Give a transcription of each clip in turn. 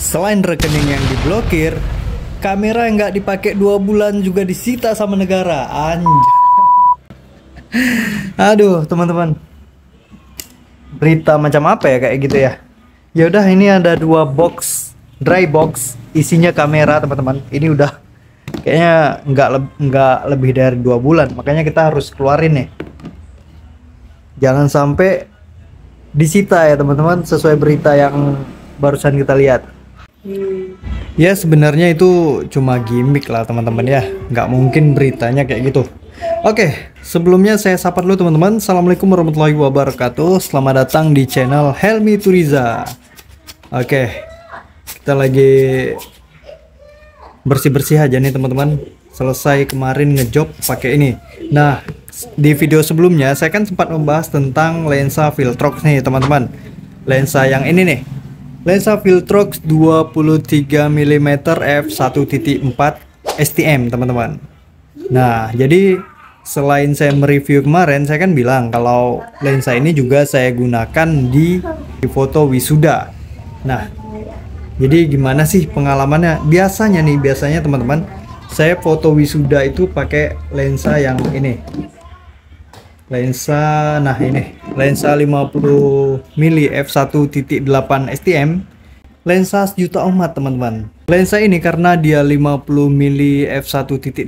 Selain rekening yang diblokir, kamera yang nggak dipakai 2 bulan juga disita sama negara. Aduh, teman-teman. Berita macam apa ya kayak gitu ya? Ya udah, ini ada 2 box, dry box, isinya kamera, teman-teman. Ini udah kayaknya nggak lebih dari 2 bulan, makanya kita harus keluarin nih. Jangan sampai disita ya, teman-teman, sesuai berita yang barusan kita lihat. Ya sebenarnya itu cuma gimmick lah, teman-teman ya. Nggak mungkin beritanya kayak gitu. Oke, sebelumnya saya sapa dulu teman-teman. Assalamualaikum warahmatullahi wabarakatuh. Selamat datang di channel Helmi Turiza. Oke, kita lagi bersih-bersih aja nih teman-teman. Selesai kemarin ngejob pakai ini. Nah, di video sebelumnya saya kan sempat membahas tentang lensa Viltrox nih teman-teman. Lensa yang ini nih. Lensa Viltrox 23 mm f1.4 STM teman-teman. Nah, jadi selain saya mereview kemarin, saya kan bilang kalau lensa ini juga saya gunakan di foto wisuda. Nah, jadi gimana sih pengalamannya? Biasanya teman-teman, saya foto wisuda itu pakai lensa yang ini. Lensa, nah ini, lensa 50 mm f1.8 STM. Lensa sejuta umat teman-teman. Lensa ini karena dia 50 mm f1.8,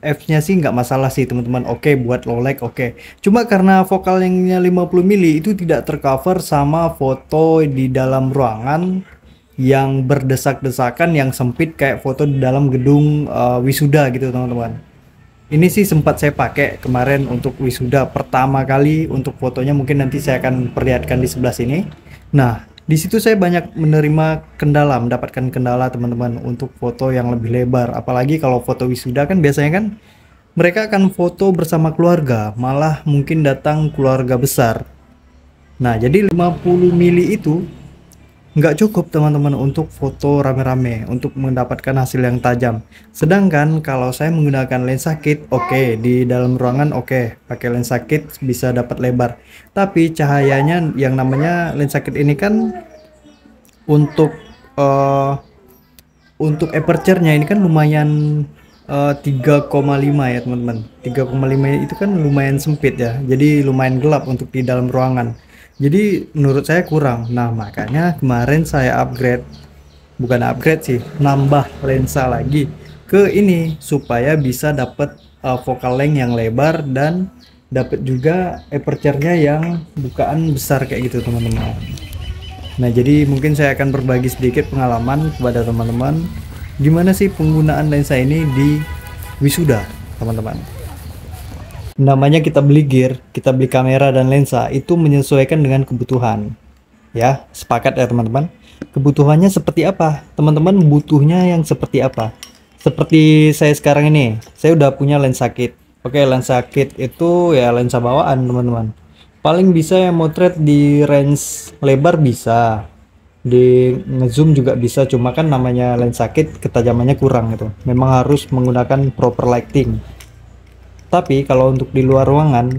f-nya sih nggak masalah sih teman-teman. Oke, buat low light oke. Cuma karena focal yang 50 mm itu tidak tercover sama foto di dalam ruangan yang berdesak-desakan, yang sempit kayak foto di dalam gedung wisuda gitu teman-teman. Ini sih sempat saya pakai kemarin untuk wisuda pertama kali. Untuk fotonya mungkin nanti saya akan perlihatkan di sebelah sini. Nah, di situ saya banyak mendapatkan kendala teman-teman untuk foto yang lebih lebar. Apalagi kalau foto wisuda kan biasanya kan mereka akan foto bersama keluarga, malah mungkin datang keluarga besar. Nah, jadi 50 mili itu nggak cukup teman-teman untuk foto rame-rame, untuk mendapatkan hasil yang tajam. Sedangkan kalau saya menggunakan lensa kit, oke, di dalam ruangan oke, pakai lensa kit bisa dapat lebar. Tapi cahayanya yang namanya lensa kit ini kan untuk aperture-nya ini kan lumayan 3,5 ya teman-teman. 3,5 itu kan lumayan sempit ya. Jadi lumayan gelap untuk di dalam ruangan. Jadi menurut saya kurang. Nah, makanya kemarin saya bukan upgrade sih, nambah lensa lagi ke ini supaya bisa dapat focal length yang lebar dan dapat juga aperture-nya yang bukaan besar kayak gitu teman-teman. Nah, jadi mungkin saya akan berbagi sedikit pengalaman kepada teman-teman gimana sih penggunaan lensa ini di wisuda teman-teman. Namanya kita beli gear, kita beli kamera dan lensa itu menyesuaikan dengan kebutuhan. Ya, sepakat ya teman-teman. Kebutuhannya seperti apa? Teman-teman butuhnya yang seperti apa? Seperti saya sekarang ini, saya udah punya lensa kit. Oke, lensa kit itu ya lensa bawaan teman-teman. Paling bisa yang motret di range lebar bisa. Di ngezoom juga bisa, cuma kan namanya lensa kit ketajamannya kurang gitu. Memang harus menggunakan proper lighting. Tapi kalau untuk di luar ruangan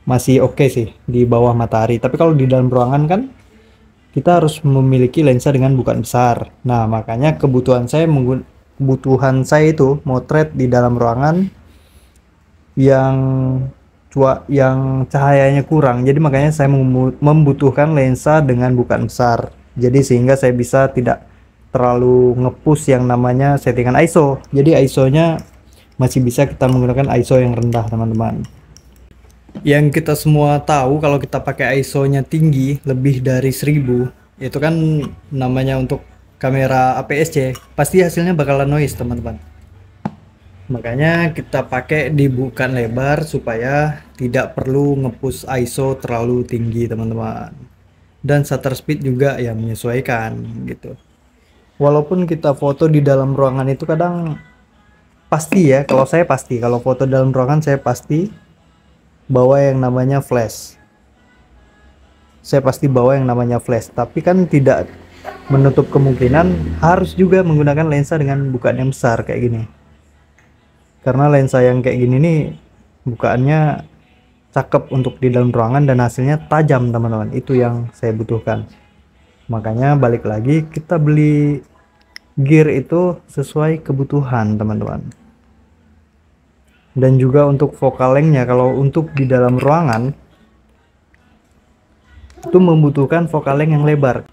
masih oke sih di bawah matahari. Tapi kalau di dalam ruangan kan kita harus memiliki lensa dengan bukaan besar. Nah, makanya kebutuhan saya itu motret di dalam ruangan yang cahayanya kurang. Jadi makanya saya membutuhkan lensa dengan bukaan besar. Jadi sehingga saya bisa tidak terlalu ngepush yang namanya settingan ISO. Jadi ISO-nya masih bisa kita menggunakan ISO yang rendah teman-teman. Yang kita semua tahu kalau kita pakai ISO-nya tinggi lebih dari 1000, itu kan namanya untuk kamera APS-C, pasti hasilnya bakalan noise teman-teman. Makanya kita pakai di bukaan lebar supaya tidak perlu ngepush ISO terlalu tinggi teman-teman. Dan shutter speed juga ya menyesuaikan gitu. Walaupun kita foto di dalam ruangan itu kadang pasti ya, kalau foto dalam ruangan saya pasti bawa yang namanya flash. Tapi kan tidak menutup kemungkinan harus juga menggunakan lensa dengan bukaan yang besar kayak gini. Karena lensa yang kayak gini nih bukaannya cakep untuk di dalam ruangan dan hasilnya tajam teman-teman. Itu yang saya butuhkan. Makanya balik lagi kita beli gear itu sesuai kebutuhan teman-teman. Dan juga untuk focal length-nya, kalau untuk di dalam ruangan itu membutuhkan focal length yang lebar.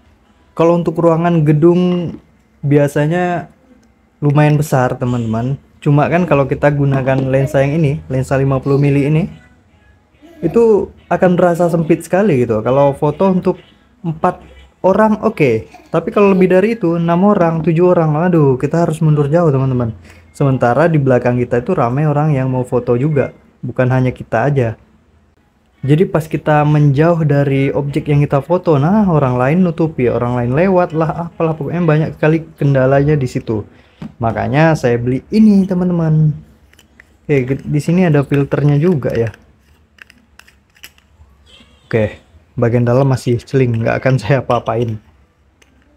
Kalau untuk ruangan gedung biasanya lumayan besar teman-teman. Cuma kan kalau kita gunakan lensa yang ini, lensa 50 mili ini, itu akan berasa sempit sekali gitu. Kalau foto untuk 4 orang oke. Tapi kalau lebih dari itu, 6 orang, 7 orang, aduh, kita harus mundur jauh teman-teman. Sementara di belakang kita itu ramai orang yang mau foto juga, bukan hanya kita aja. Jadi pas kita menjauh dari objek yang kita foto, nah orang lain nutupi, orang lain lewat lah, apalah, pokoknya banyak sekali kendalanya di situ. Makanya saya beli ini teman-teman. Oke, di sini ada filternya juga ya. Oke, bagian dalam masih celing, nggak akan saya apa-apain.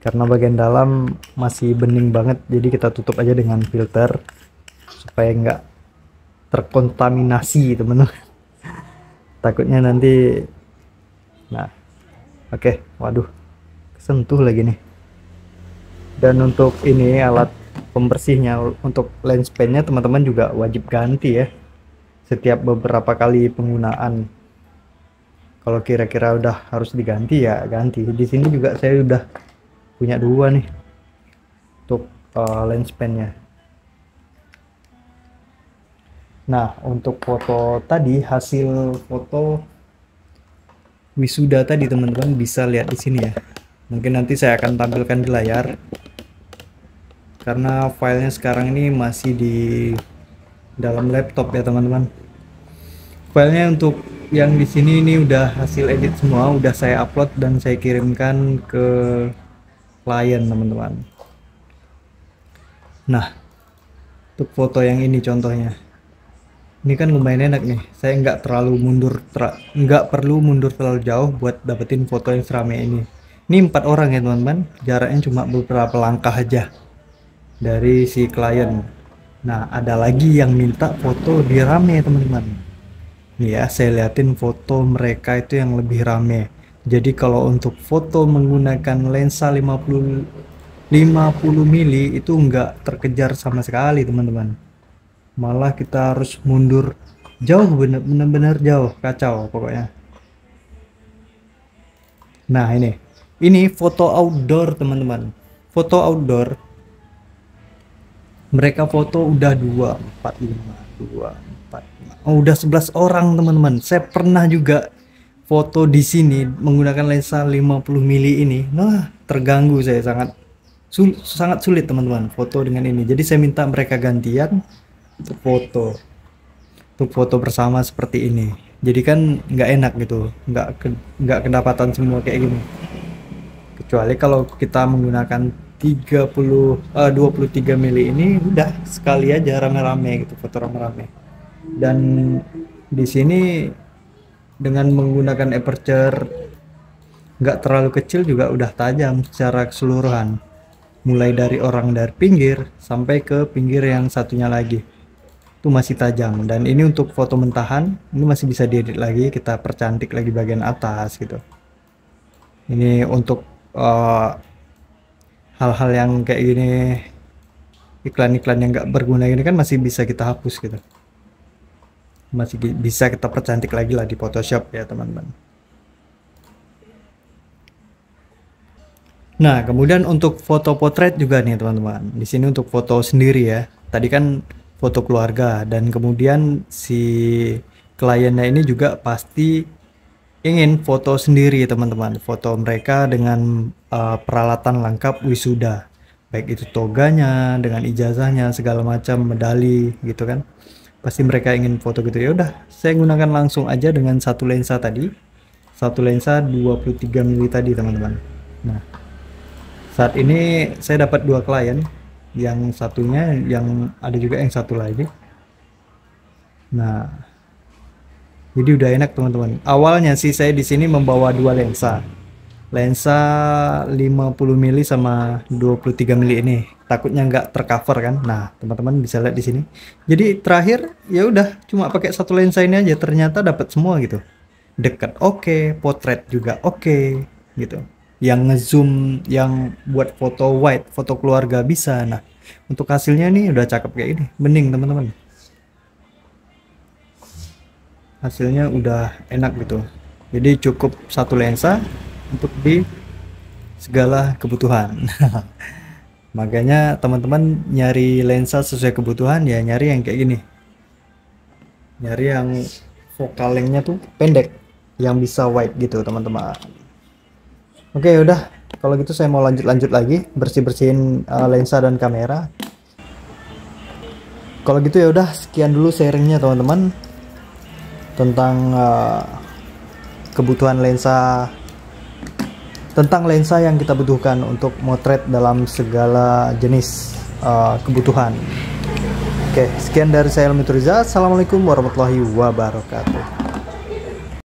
Karena bagian dalam masih bening banget, jadi kita tutup aja dengan filter supaya nggak terkontaminasi teman-teman. Takutnya nanti, nah, oke, waduh, kesentuh lagi nih. Dan untuk ini alat pembersihnya, untuk lens pennya teman-teman juga wajib ganti ya setiap beberapa kali penggunaan. Kalau kira-kira udah harus diganti ya ganti. Di sini juga saya udah punya dua nih untuk lens pennya. Nah, untuk foto tadi, hasil foto wisuda tadi teman-teman bisa lihat di sini ya. Mungkin nanti saya akan tampilkan di layar. Karena filenya sekarang ini masih di dalam laptop ya teman-teman. Filenya untuk yang di sini ini udah hasil edit semua, udah saya upload dan saya kirimkan ke klien teman-teman. Nah, untuk foto yang ini contohnya. Ini kan lumayan enak nih. Saya nggak terlalu nggak perlu mundur terlalu jauh buat dapetin foto yang serame ini. Ini 4 orang ya teman-teman. Jaraknya cuma beberapa langkah aja dari si klien. Nah, ada lagi yang minta foto lebih rame teman-teman. Nih ya, saya liatin foto mereka itu yang lebih rame. Jadi kalau untuk foto menggunakan lensa 50 mili itu nggak terkejar sama sekali teman-teman. Malah kita harus mundur jauh, bener-bener jauh, kacau pokoknya. Nah, ini foto outdoor teman-teman. Foto outdoor mereka foto udah 245. Oh, udah 11 orang teman-teman. Saya pernah juga foto di sini menggunakan lensa 50 mili ini. Nah, terganggu saya, sangat sulit teman-teman foto dengan ini. Jadi saya minta mereka gantian untuk foto bersama seperti ini. Jadi kan nggak enak gitu, nggak kedapatan semua kayak gini. Kecuali kalau kita menggunakan 23 mili ini udah sekali aja rame-rame gitu, foto rame-rame. Dan di sini dengan menggunakan aperture nggak terlalu kecil juga udah tajam secara keseluruhan, mulai dari orang dari pinggir sampai ke pinggir yang satunya lagi itu masih tajam. Dan ini untuk foto mentahan, ini masih bisa diedit lagi, kita percantik lagi bagian atas gitu. Ini untuk hal-hal yang kayak gini, iklan-iklan yang nggak berguna ini kan masih bisa kita hapus gitu, masih bisa kita percantik lagi lah di Photoshop ya teman-teman. Nah, kemudian untuk foto potret juga nih teman-teman. Di sini untuk foto sendiri ya. Tadi kan foto keluarga, dan kemudian si kliennya ini juga pasti ingin foto sendiri teman-teman. Foto mereka dengan peralatan lengkap wisuda. Baik itu toganya, dengan ijazahnya, segala macam, medali gitu kan. Pasti mereka ingin foto gitu. Ya udah, saya gunakan langsung aja dengan satu lensa tadi. Satu lensa 23 mili tadi teman-teman. Nah, saat ini saya dapat 2 klien, yang satunya yang ada juga yang satu lagi. Nah, jadi udah enak teman-teman. Awalnya sih saya di sini membawa 2 lensa. Lensa 50 mili sama 23 mili ini. Takutnya nggak tercover kan. Nah, teman-teman bisa lihat di sini. Jadi terakhir ya udah cuma pakai satu lensa ini aja, ternyata dapat semua gitu. Dekat oke, potret juga oke gitu. yang ngezoom, yang buat foto wide, foto keluarga bisa. Nah, untuk hasilnya nih udah cakep kayak ini, bening teman-teman. Hasilnya udah enak gitu. Jadi cukup satu lensa untuk di segala kebutuhan. Makanya teman-teman nyari lensa sesuai kebutuhan ya nyari yang kayak gini. Nyari yang focal lengthnya tuh pendek, yang bisa wide gitu teman-teman. Oke udah, kalau gitu saya mau lanjut lagi bersih-bersihin lensa dan kamera. Kalau gitu ya udah, sekian dulu sharingnya teman-teman tentang kebutuhan lensa, tentang lensa yang kita butuhkan untuk motret dalam segala jenis kebutuhan. Oke, sekian dari saya Helmi Turiza. Assalamualaikum warahmatullahi wabarakatuh.